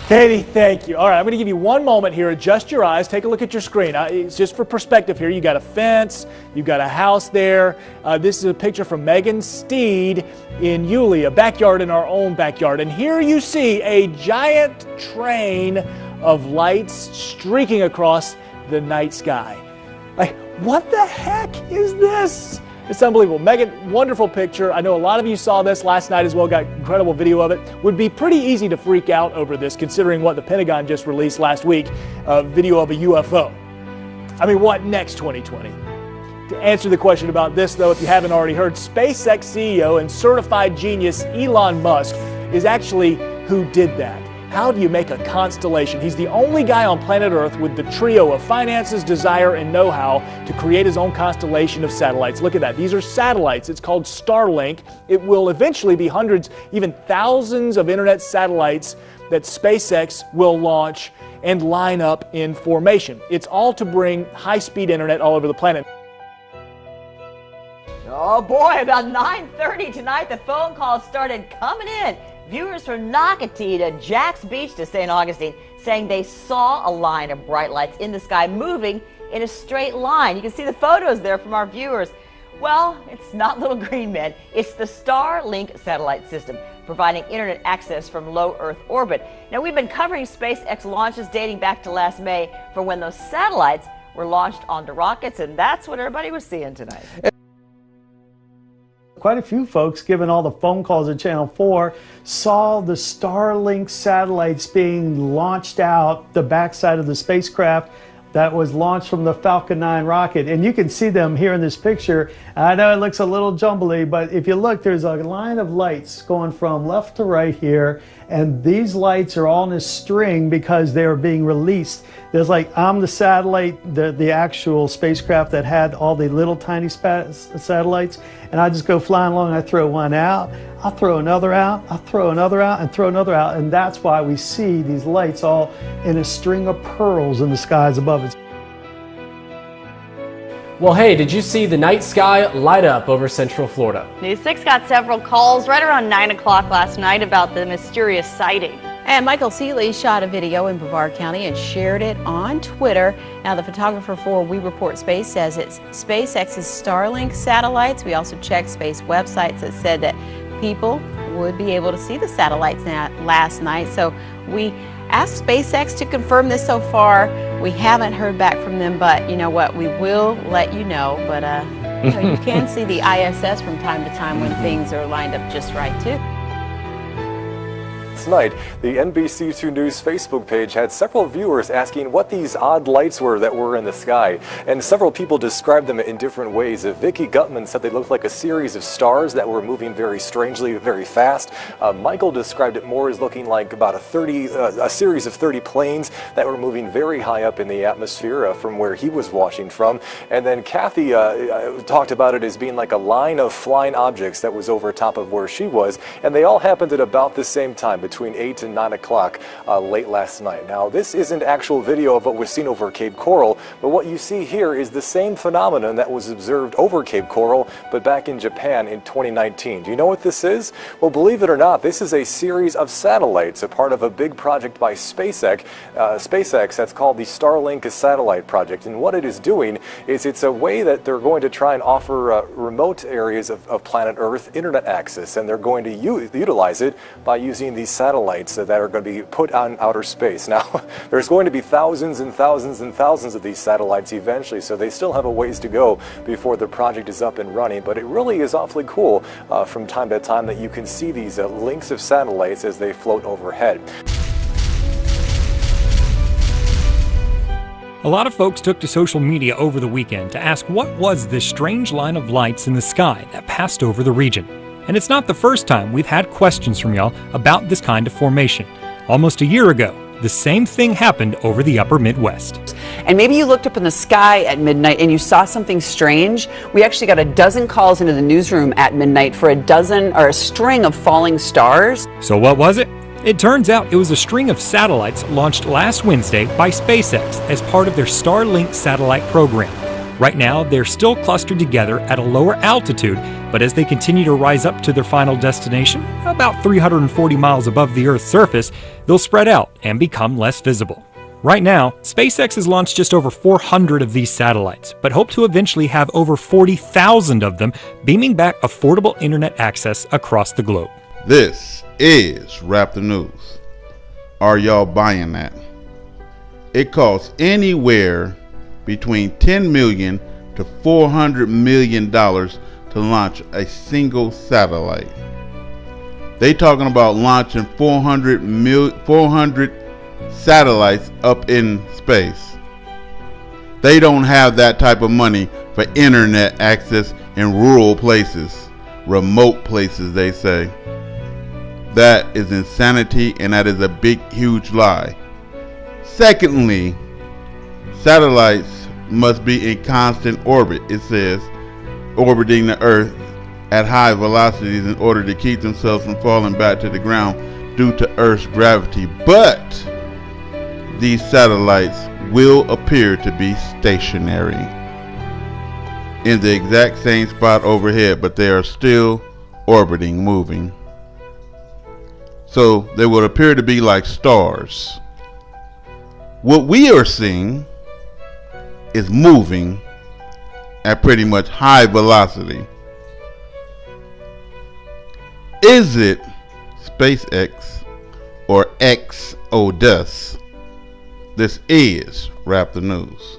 Katie, thank you. All right, I'm going to give you one moment here. Adjust your eyes. Take a look at your screen. It's just for perspective here. You got a fence. You've got a house there. This is a picture from Megan's Steed in Yulee, a backyard in our own backyard. And here you see a giant train of lights streaking across the night sky. Like, what the heck is this? It's unbelievable. Megan, wonderful picture. I know a lot of you saw this last night as well, got incredible video of it. Would be pretty easy to freak out over this considering what the Pentagon just released last week, video of a UFO. I mean, what next 2020? To answer the question about this though, if you haven't already heard, SpaceX CEO and certified genius Elon Musk is actually who did that. How do you make a constellation? He's the only guy on planet Earth with the trio of finances, desire, and know-how to create his own constellation of satellites. Look at that. These are satellites. It's called Starlink. It will eventually be hundreds, even thousands of internet satellites that SpaceX will launch and line up in formation. It's all to bring high-speed internet all over the planet. Oh boy, about 9:30 tonight, the phone calls started coming in. Viewers from Nocatee to Jack's Beach to St. Augustine saying they saw a line of bright lights in the sky moving in a straight line. You can see the photos there from our viewers. Well, it's not little green men. It's the Starlink satellite system, providing internet access from low Earth orbit. Now, we've been covering SpaceX launches dating back to last May for when those satellites were launched onto rockets, and that's what everybody was seeing tonight. Quite a few folks, given all the phone calls at Channel 4, saw the Starlink satellites being launched out the backside of the spacecraft that was launched from the Falcon 9 rocket. And you can see them here in this picture. I know it looks a little jumbly, but if you look, there's a line of lights going from left to right here. And these lights are all in a string because they are being released. There's like, I'm the satellite, the actual spacecraft that had all the little tiny satellites. And I just go flying along, I throw one out, I'll throw another out, I'll throw another out, and throw another out. And that's why we see these lights all in a string of pearls in the skies above us. Well, hey, did you see the night sky light up over Central Florida? News 6 got several calls right around 9 o'clock last night about the mysterious sighting. And Michael Seeley shot a video in Brevard County and shared it on Twitter. Now, the photographer for We Report Space says it's SpaceX's Starlink satellites. We also checked space websites that said that people would be able to see the satellites last night. So we asked SpaceX to confirm this. So far, we haven't heard back from them, but you know what? We will let you know. But you can see the ISS from time to time when things are lined up just right, too. Night, the NBC2 News Facebook page had several viewers asking what these odd lights were that were in the sky, and several people described them in different ways. Vicky Gutman said they looked like a series of stars that were moving very strangely, very fast. Michael described it more as looking like about a series of 30 planes that were moving very high up in the atmosphere from where he was watching from. And then Kathy talked about it as being like a line of flying objects that was over top of where she was, and they all happened at about the same time, between 8 and 9 o'clock late last night. Now, this isn't actual video of what was seen over Cape Coral, but what you see here is the same phenomenon that was observed over Cape Coral, but back in Japan in 2019. Do you know what this is? Well, believe it or not, this is a series of satellites, a part of a big project by SpaceX that's called the Starlink satellite project. And what it is doing is it's a way that they're going to try and offer remote areas of planet Earth internet access, and they're going to utilize it by using these satellites that are going to be put on outer space. Now, there's going to be thousands and thousands and thousands of these satellites eventually, so they still have a ways to go before the project is up and running, but it really is awfully cool from time to time that you can see these links of satellites as they float overhead. A lot of folks took to social media over the weekend to ask what was this strange line of lights in the sky that passed over the region. And it's not the first time we've had questions from y'all about this kind of formation. Almost a year ago, the same thing happened over the upper Midwest. And maybe you looked up in the sky at midnight and you saw something strange. We actually got a dozen calls into the newsroom at midnight for a string of falling stars. So what was it? It turns out it was a string of satellites launched last Wednesday by SpaceX as part of their Starlink satellite program. Right now, they're still clustered together at a lower altitude, but as they continue to rise up to their final destination, about 340 miles above the Earth's surface, they'll spread out and become less visible. Right now, SpaceX has launched just over 400 of these satellites, but hope to eventually have over 40,000 of them beaming back affordable internet access across the globe. This is Raptor News. Are y'all buying that? It costs anywhere between $10 million to $400 million to launch a single satellite. They talking about launching 400 satellites up in space. They don't have that type of money for internet access in rural places, remote places, they say. That is insanity, and that is a big, huge lie. Secondly, satellites must be in constant orbit, it says, orbiting the Earth at high velocities in order to keep themselves from falling back to the ground due to Earth's gravity. But these satellites will appear to be stationary in the exact same spot overhead, but they are still orbiting, moving. So they will appear to be like stars. What we are seeing is moving at pretty much high velocity. Is it SpaceX or X ODUS? This is Raptor News.